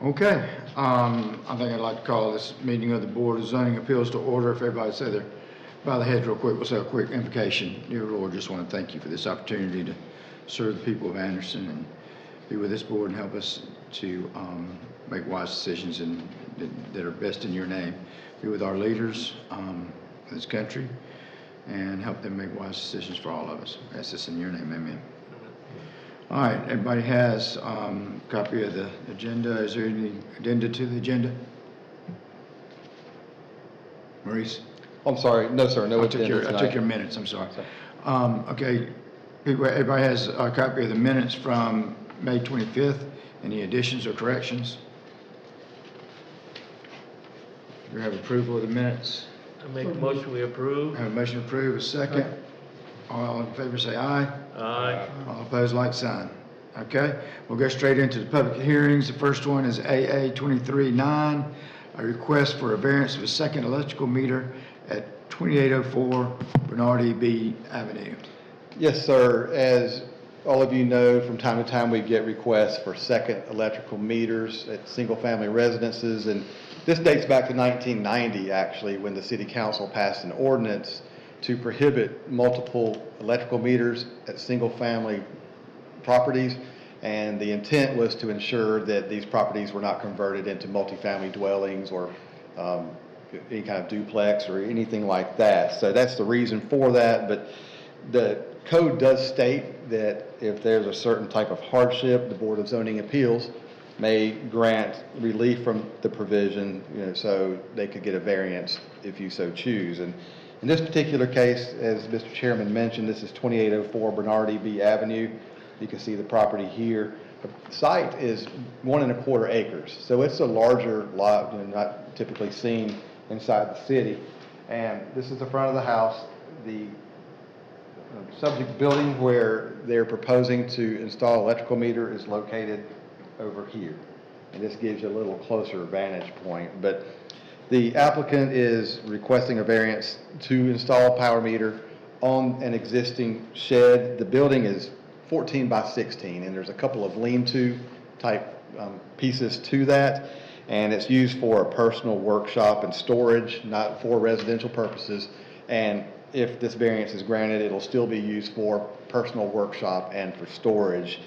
Okay, I think I'd like to call this meeting of the Board of Zoning Appeals to order. If everybody say their bow their heads real quick, we'll say a quick invocation. Dear Lord, just want to thank you for this opportunity to serve the people of Anderson and be with this board and help us to make wise decisions that are best in your name. Be with our leaders in this country and help them make wise decisions for all of us. I ask this in your name, amen. All right, everybody has a copy of the agenda. Is there any addenda to the agenda? Maurice? I'm sorry, no, sir, no agenda I tonight. took your minutes, I'm sorry. Okay, everybody has a copy of the minutes from May 25th. Any additions or corrections? Do we have approval of the minutes? I make a motion we approve. I have a motion to approve, a second. All in favor say aye. Aye. All opposed, like sign. Okay, we'll go straight into the public hearings. The first one is AA 23-9, a request for a variance of a second electrical meter at 2804 Bernard E. B. Avenue. Yes, sir. As all of you know, from time to time we get requests for second electrical meters at single-family residences, and this dates back to 1990, actually, when the City Council passed an ordinance to prohibit multiple electrical meters at single-family properties, and the intent was to ensure that these properties were not converted into multifamily dwellings or any kind of duplex or anything like that. So that's the reason for that, but the code does state that if there's a certain type of hardship, the Board of Zoning Appeals may grant relief from the provision, so they could get a variance if you so choose. And in this particular case, as Mr. Chairman mentioned, this is 2804 Bernard E. B. Avenue. You can see the property here. The site is 1 1/4 acres, so it's a larger lot, not typically seen inside the city. And this is the front of the house. The subject building where they're proposing to install electrical meter is located over here. And this gives you a little closer vantage point. But the applicant is requesting a variance to install a power meter on an existing shed. The building is 14 by 16, and there's a couple of lean-to type pieces to that. And it's used for a personal workshop and storage, not for residential purposes. And if this variance is granted, it'll still be used for personal workshop and for storage.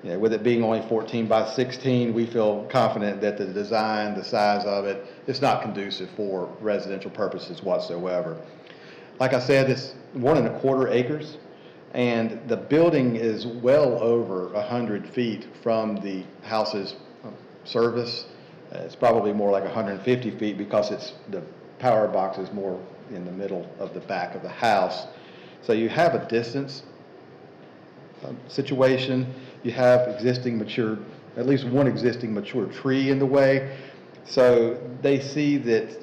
With it being only 14 by 16, we feel confident that the design, the size of it, it's not conducive for residential purposes whatsoever. Like I said, it's 1 1/4 acres, and the building is well over 100 feet from the house's service. It's probably more like 150 feet because the power box is more in the middle of the back of the house. So you have a distance situation. You have at least one existing mature tree in the way. So they see that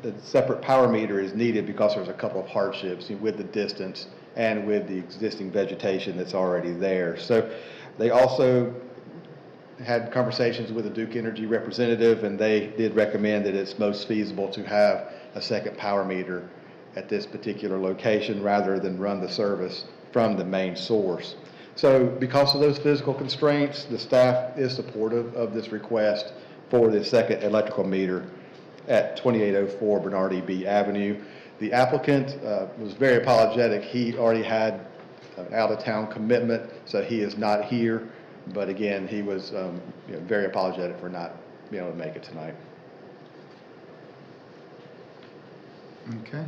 the separate power meter is needed because there's a couple of hardships with the distance and with the existing vegetation that's already there. So they also had conversations with the Duke Energy representative, and they did recommend that it's most feasible to have a second power meter at this particular location rather than run the service from the main source. So because of those physical constraints, the staff is supportive of this request for the second electrical meter at 2804 Bernard E. B. Avenue. The applicant was very apologetic. He already had an out-of-town commitment, so he is not here. But again, he was very apologetic for not being able to make it tonight. Okay.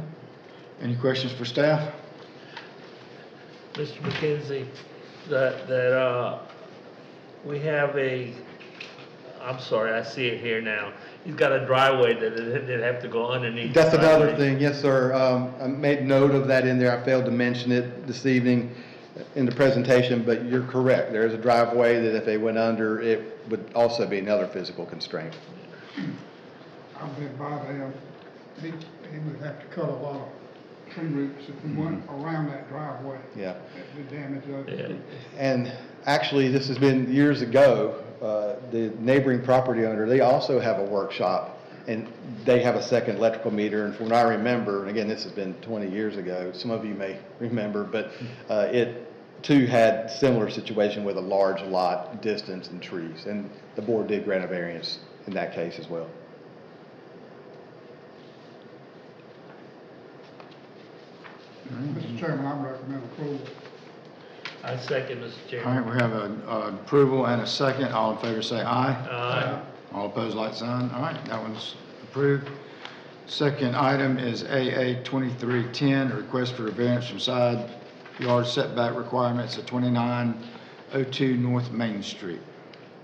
Any questions for staff? Mr. McKenzie, we have I'm sorry, I see it here now. He's got a driveway that have to go underneath. That's another thing, yes, sir. I made note of that in there. I failed to mention it this evening in the presentation, but you're correct. There is a driveway that if they went under, it would also be another physical constraint. I've been by there. He would have to cut a lot of tree roots if he went around that driveway. Yeah. The damage of it. And actually, this has been years ago. The neighboring property owner, they also have a workshop, and they have a second electrical meter. And from what I remember, and again, this has been 20 years ago, some of you may remember, but two had similar situation with a large lot, distance, and trees, and the board did grant a variance in that case as well. Mr. Chairman, I recommend approval. I second, Mr. All right, Chairman. we have an approval and a second. All in favor say aye. Aye. All opposed, like sign. All right, that one's approved. Second item is AA 2310, a request for a variance from side yard setback requirements at 2902 North Main Street.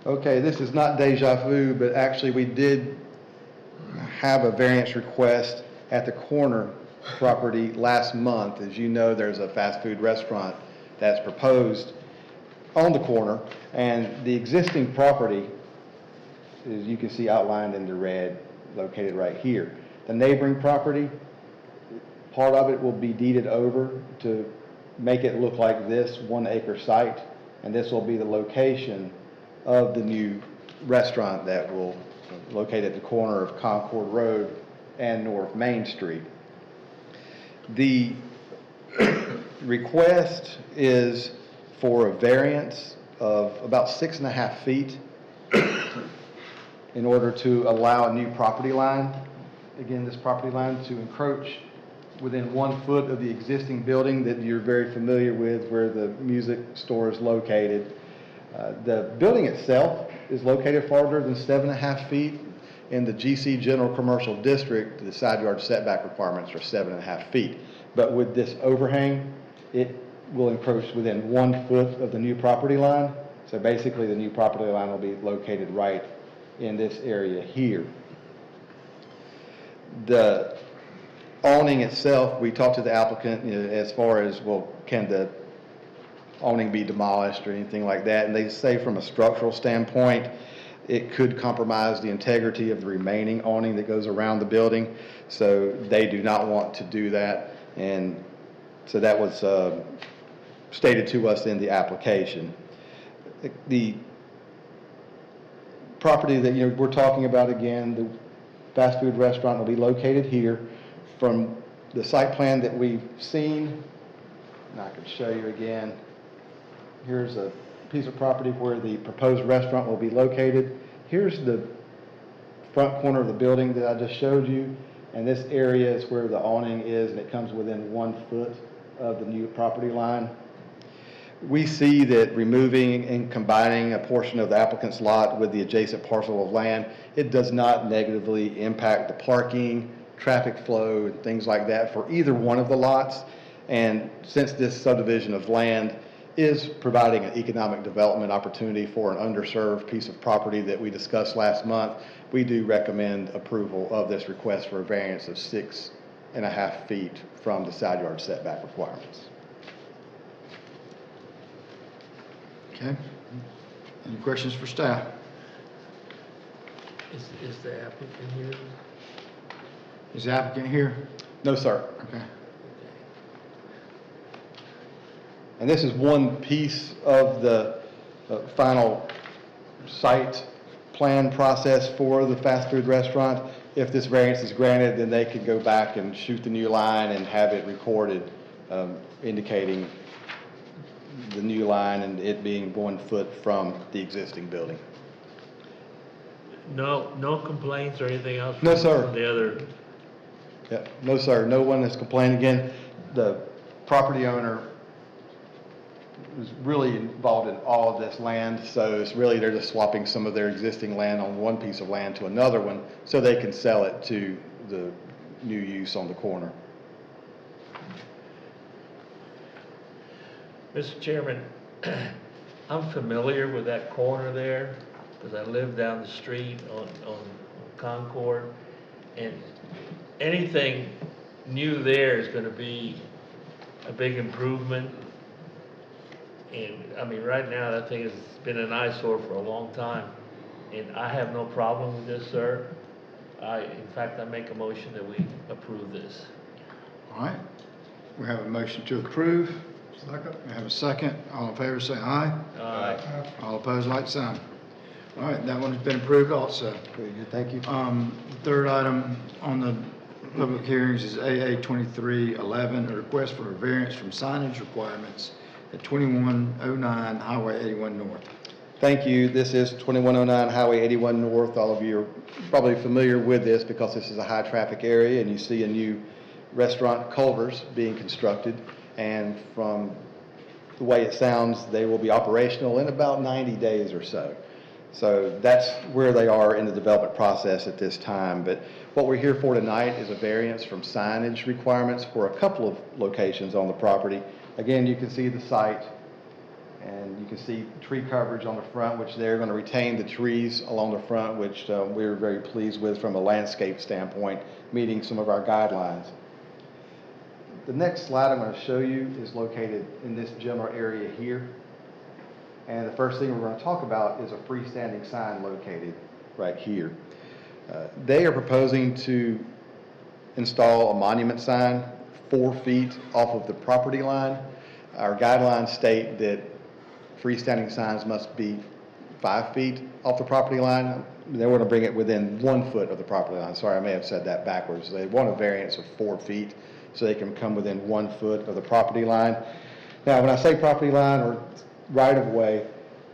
Okay, this is not deja vu, but actually we did have a variance request at the corner property last month. As you know, there's a fast food restaurant that's proposed on the corner, and the existing property, as you can see outlined in the red, located right here. The neighboring property, part of it will be deeded over to make it look like this 1 acre site, and this will be the location of the new restaurant that will locate at the corner of Concord Road and North Main Street. The request is for a variance of about 6.5 feet in order to allow a new property line, again, this property line, to encroach within 1 foot of the existing building that you're very familiar with, where the music store is located. The building itself is located farther than 7.5 feet. In the GC General Commercial District, the side yard setback requirements are 7.5 feet. But with this overhang, it will encroach within 1 foot of the new property line. So basically, the new property line will be located right in this area here. The awning itself, we talked to the applicant, as far as, well, can the awning be demolished or anything like that? And they say from a structural standpoint, it could compromise the integrity of the remaining awning that goes around the building. So they do not want to do that. And so that was stated to us in the application. The property that we're talking about, again, the fast food restaurant will be located here. From the site plan that we've seen, and I can show you again, here's a piece of property where the proposed restaurant will be located. Here's the front corner of the building that I just showed you, and this area is where the awning is, and it comes within 1 foot of the new property line. We see that removing and combining a portion of the applicant's lot with the adjacent parcel of land, it does not negatively impact the parking, traffic flow, and things like that for either one of the lots. And since this subdivision of land is providing an economic development opportunity for an underserved piece of property that we discussed last month, we do recommend approval of this request for a variance of 6.5 feet from the side yard setback requirements. Okay. Any questions for staff? Is the applicant here? Is the applicant here? No, sir. Okay. And this is one piece of the final site plan process for the fast food restaurant. If this variance is granted, then they could go back and shoot the new line and have it recorded, indicating the new line and it being 1 foot from the existing building. No complaints or anything else? No, sir. From the other, Yeah, no, sir. No one has complained. Again, the property owner is really involved in all of this land, so it's really, they're just swapping some of their existing land on one piece of land to another one so they can sell it to the new use on the corner. Mr. Chairman, I'm familiar with that corner there because I live down the street on Concord, and anything new there is going to be a big improvement. And I mean, right now that thing has been an eyesore for a long time, and I have no problem with this, sir. In fact, I make a motion that we approve this. All right. We have a motion to approve. Second. We have a second. All in favor say aye. All opposed, like sign. All right, that one has been approved also. Very good, thank you. Third item on the public hearings is AA 2311, a request for a variance from signage requirements at 2109 Highway 81 North. Thank you. This is 2109 Highway 81 North. All of you are probably familiar with this because this is a high-traffic area, and you see a new restaurant, Culver's, being constructed. And from the way it sounds, they will be operational in about 90 days or so. So that's where they are in the development process at this time. But what we're here for tonight is a variance from signage requirements for a couple of locations on the property. Again, you can see the site, and you can see tree coverage on the front, which they're going to retain the trees along the front, which we're very pleased with from a landscape standpoint, meeting some of our guidelines. The next slide I'm going to show you is located in this general area here. And the first thing we're going to talk about is a freestanding sign located right here. They are proposing to install a monument sign 4 feet off of the property line. Our guidelines state that freestanding signs must be 5 feet off the property line. They want to bring it within 1 foot of the property line. Sorry, I may have said that backwards. They want a variance of 4 feet so they can come within 1 foot of the property line. Now, when I say property line or right of way,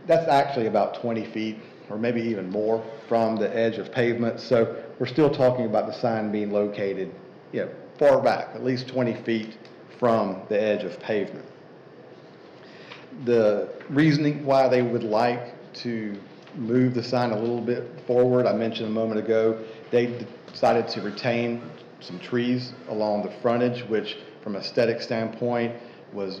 that's actually about 20 feet or maybe even more from the edge of pavement. So we're still talking about the sign being located, far back, at least 20 feet from the edge of pavement. The reasoning why they would like to move the sign a little bit forward, I mentioned a moment ago, they decided to retain some trees along the frontage, which from an aesthetic standpoint was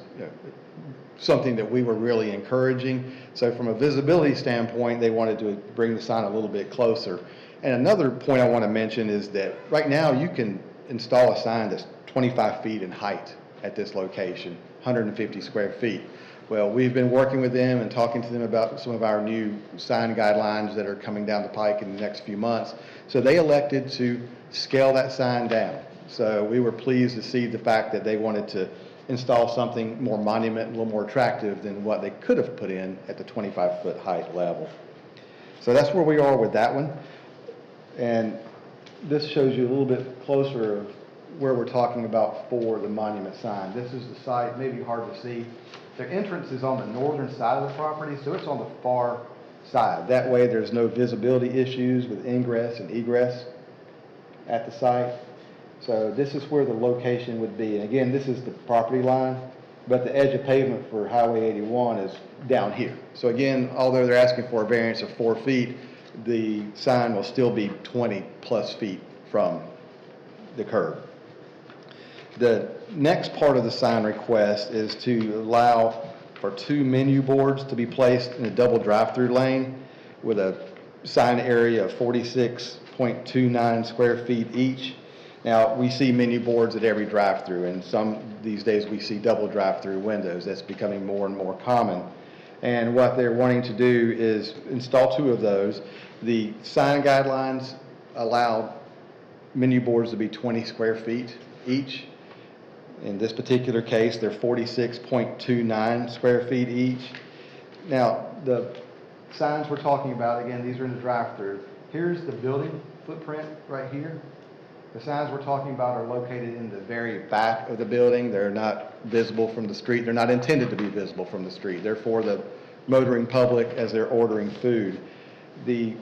something that we were really encouraging. So from a visibility standpoint, they wanted to bring the sign a little bit closer. And another point I want to mention is that right now you can install a sign that's 25 feet in height at this location, 150 square feet. Well, we've been working with them and talking to them about some of our new sign guidelines that are coming down the pike in the next few months. So they elected to scale that sign down. So we were pleased to see the fact that they wanted to install something more monument, a little more attractive than what they could have put in at the 25-foot height level. So that's where we are with that one. And this shows you a little bit closer of where we're talking about for the monument sign. This is the site, maybe hard to see. Their entrance is on the northern side of the property, so it's on the far side. That way there's no visibility issues with ingress and egress at the site. So this is where the location would be. And again, this is the property line, but the edge of pavement for Highway 81 is down here. So again, although they're asking for a variance of 4 feet, the sign will still be 20 plus feet from the curb. The next part of the sign request is to allow for 2 menu boards to be placed in a double drive-through lane with a sign area of 46.29 square feet each. Now, we see menu boards at every drive-through, and these days we see double drive-through windows. That's becoming more and more common. And what they're wanting to do is install 2 of those. The sign guidelines allow menu boards to be 20 square feet each. In this particular case, they're 46.29 square feet each. Now, the signs we're talking about, again, these are in the drive-through. Here's the building footprint right here. The signs we're talking about are located in the very back of the building. They're not visible from the street. They're not intended to be visible from the street. They're for the motoring public as they're ordering food. The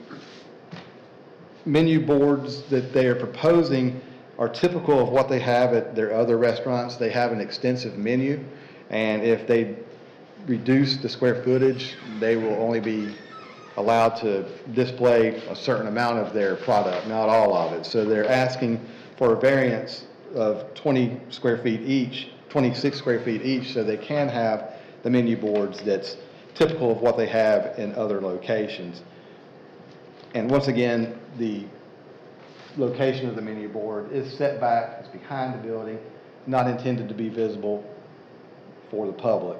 menu boards that they are proposing are typical of what they have at their other restaurants. They have an extensive menu, and if they reduce the square footage, they will only be allowed to display a certain amount of their product, not all of it. So they're asking for a variance of 20 square feet each, 26 square feet each, so they can have the menu boards that's typical of what they have in other locations. And once again, the location of the menu board is set back, it's behind the building, not intended to be visible for the public.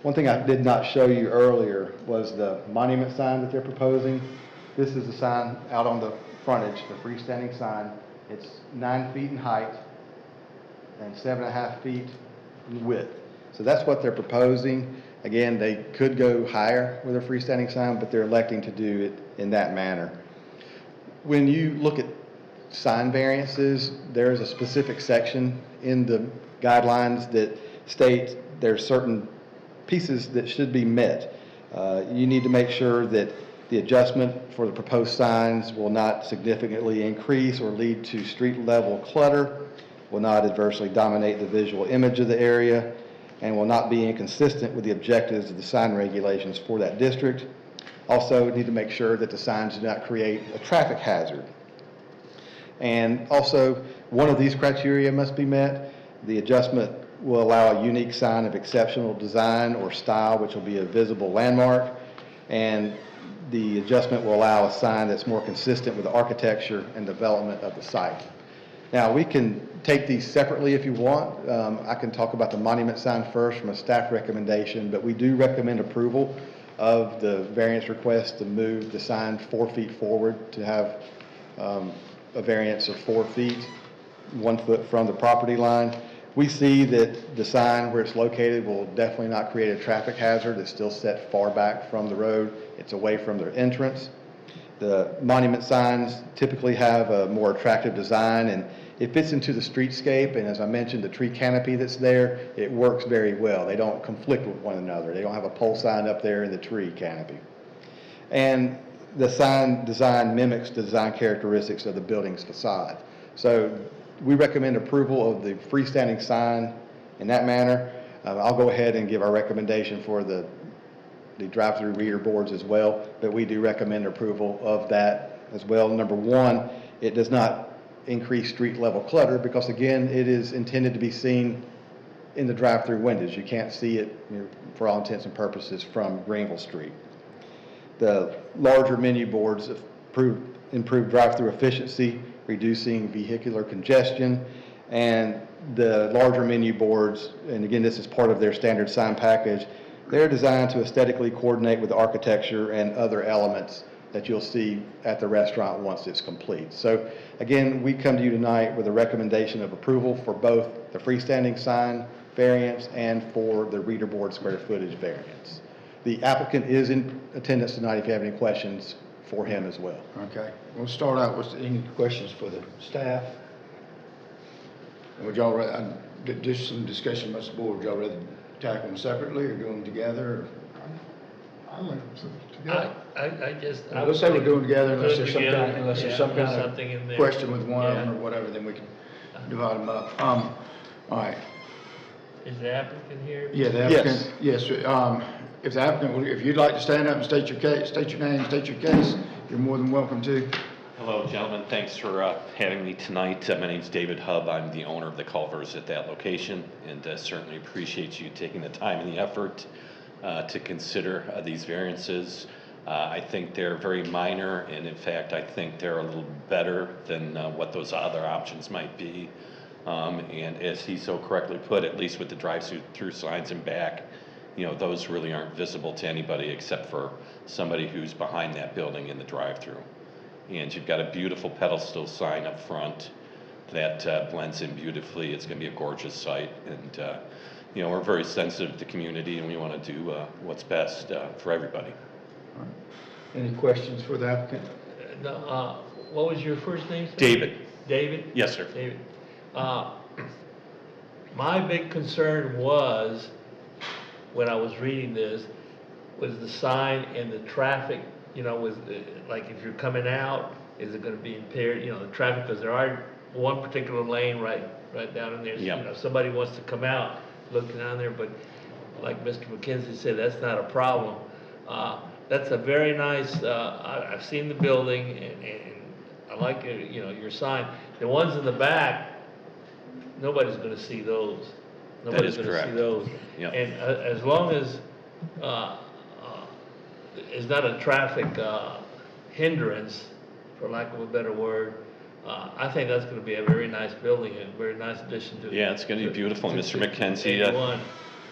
One thing I did not show you earlier was the monument sign that they're proposing. This is the sign out on the frontage, the freestanding sign. It's 9 feet in height and 7.5 feet in width. So that's what they're proposing. Again, they could go higher with a freestanding sign, but they're electing to do it in that manner. When you look at sign variances, there's a specific section in the guidelines that state there's certain pieces that should be met. You need to make sure that the adjustment for the proposed signs will not significantly increase or lead to street-level clutter, will not adversely dominate the visual image of the area, and will not be inconsistent with the objectives of the sign regulations for that district. Also, need to make sure that the signs do not create a traffic hazard. And also, one of these criteria must be met. The adjustment will allow a unique sign of exceptional design or style, which will be a visible landmark. And the adjustment will allow a sign that's more consistent with the architecture and development of the site. Now, we can take these separately if you want. I can talk about the monument sign first from a staff recommendation, but we do recommend approval of the variance request to move the sign 4 feet forward to have a variance of 4 feet, 1 foot from the property line. We see that the sign where it's located will definitely not create a traffic hazard. It's still set far back from the road. It's away from their entrance. The monument signs typically have a more attractive design, and it fits into the streetscape, and as I mentioned, the tree canopy that's there, it works very well. They don't conflict with one another. They don't have a pole sign up there in the tree canopy. And the sign design mimics the design characteristics of the building's facade. So we recommend approval of the freestanding sign in that manner. I'll go ahead and give our recommendation for the drive-through reader boards as well, but we do recommend approval of that as well. Number one, it does not increase street level clutter because again, it is intended to be seen in the drive-through windows. You can't see it, for all intents and purposes from Greenville Street. The larger menu boards improve drive-through efficiency, reducing vehicular congestion, and the larger menu boards, and again, this is part of their standard sign package, they're designed to aesthetically coordinate with the architecture and other elements that you'll see at the restaurant once it's complete. So again, we come to you tonight with a recommendation of approval for both the freestanding sign variance and for the reader board square footage variance. The applicant is in attendance tonight if you have any questions for him as well. Okay, we'll start out with any questions for the staff. Would y'all, just some discussion amongst the board, would y'all rather tackle them separately or do them together? I like them together. I just. Let's say we're doing together unless Put there's them some kind, together. unless there's Yeah, some put kind something in of there. question with one of them Yeah. or whatever, then we can divide them up. All right. Is the applicant here? Yeah, the applicant, yes, if the applicant, if you'd like to stand up and state your case, state your name, state your case, you're more than welcome to. Hello, gentlemen. Thanks for having me tonight. My name's David Hubb. I'm the owner of the Culvers at that location, and certainly appreciate you taking the time and the effort to consider these variances. I think they're very minor, and in fact, I think they're a little better than what those other options might be. And as he so correctly put, at least with the drive-through signs in back, those really aren't visible to anybody except for somebody who's behind that building in the drive-through. And you've got a beautiful pedestal sign up front that blends in beautifully. It's going to be a gorgeous site, and we're very sensitive to the community, and we want to do what's best for everybody. All right. Any questions for the applicant? No, what was your first name, sir? David. David? Yes, sir. David. My big concern was, when I was reading this, was the sign and the traffic, was like if you're coming out, is it going to be impaired, the traffic, because there are one particular lane right down in there. Yeah. Somebody wants to come out, looking down there, but like Mr. McKenzie said, that's not a problem. That's a very nice, I've seen the building and I like, your sign. The ones in the back, nobody's going to see those. That is Nobody's going to see correct. those. Yep. And as long as it's not a traffic hindrance, for lack of a better word, I think that's going to be a very nice building, a very nice addition to. Yeah, it's going to be beautiful. Mr. McKenzie, 81.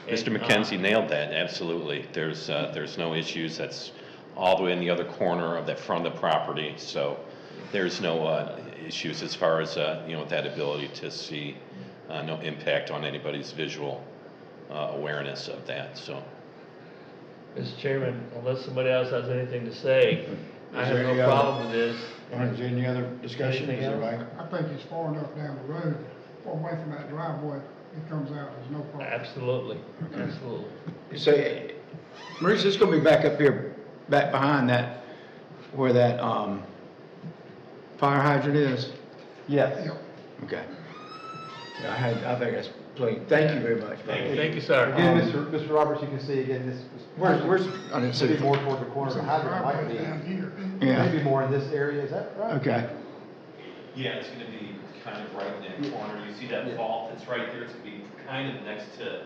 Mr. And, McKenzie nailed that, absolutely. There's no issues. That's all the way in the other corner of that front of the property, so there's no issues as far as, that ability to see, no impact on anybody's visual awareness of that, so. Mr. Chairman, unless somebody else has anything to say, I have there any no other- problem with this. All right, is there any other discussion? Anything Is there else? right? I think it's far enough down the road, far away from that driveway, it comes out, there's no problem. Absolutely, absolutely. So, Maurice, it's gonna be back up here, back behind that, where that, fire hydrant is? Yes. Yep. Okay. Yeah, I think that's plenty. Thank you very much. Thank you, sir. Again, Mr. Roberts, you can see again, this was. Where's, I didn't see. Maybe more toward the corner of the hydrant, might Driveway down be, here. Yeah. maybe more in this area, is that right? Okay, Yeah, it's gonna be kind of right in that corner. You see that vault that's right there? It's gonna be kind of next to,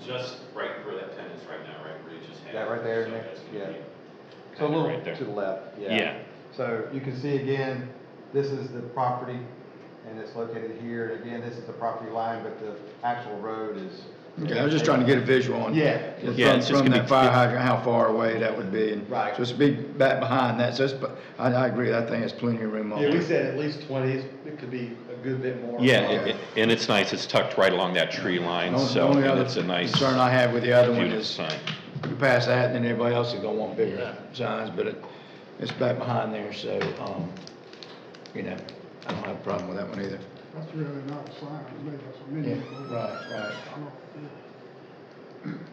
just right where that tent is right now, right where you just had. That right there, So next- that's gonna yeah. be So a kinda little right there. to the left, yeah. Yeah. So you can see again, this is the property, and it's located here, and again, this is the property line, but the actual road is. okay, I was just trying to get a visual on. Yeah. Yeah, it's just From gonna that be- fire hydrant, how far away that would be. and Right. So it's big back behind that, so it's, I agree, I think it's plenty of room on Yeah, we there. said at least 20, it could be a good bit more. Yeah, and it's nice. It's tucked right along that tree line, The so, only and other it's a nice, concern I have with the other one beautiful is, sign. you pass that, and then everybody else is gonna want bigger Yeah. signs, but it's back behind there, so, you know, I don't have a problem with that one either. That's really not a sign, to me, that's a Yeah, menu. right. I don't-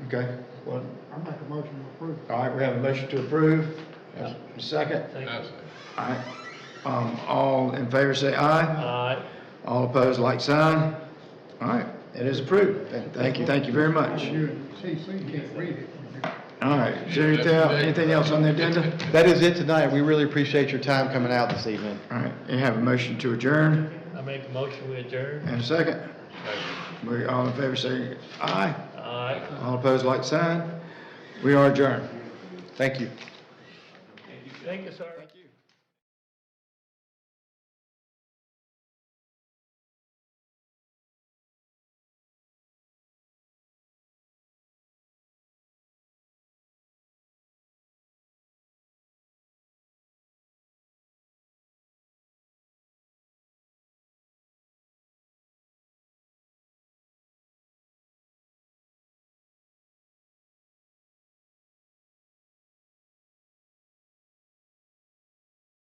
Okay, well, I make a motion to approve. all right, we have a motion to approve. Second? Thank you. All right, all in favor say aye. All right. All opposed, like sign. All right, it is approved. Thank you very much. You and CC can't read it. All right, is there anything else on the agenda? That is it tonight. We really appreciate your time coming out this evening. All right, you have a motion to adjourn, I make a motion, we adjourn. and a second. We, all in favor say aye. All right. All opposed, like sign. We are adjourned. Thank you. Thank you, sir.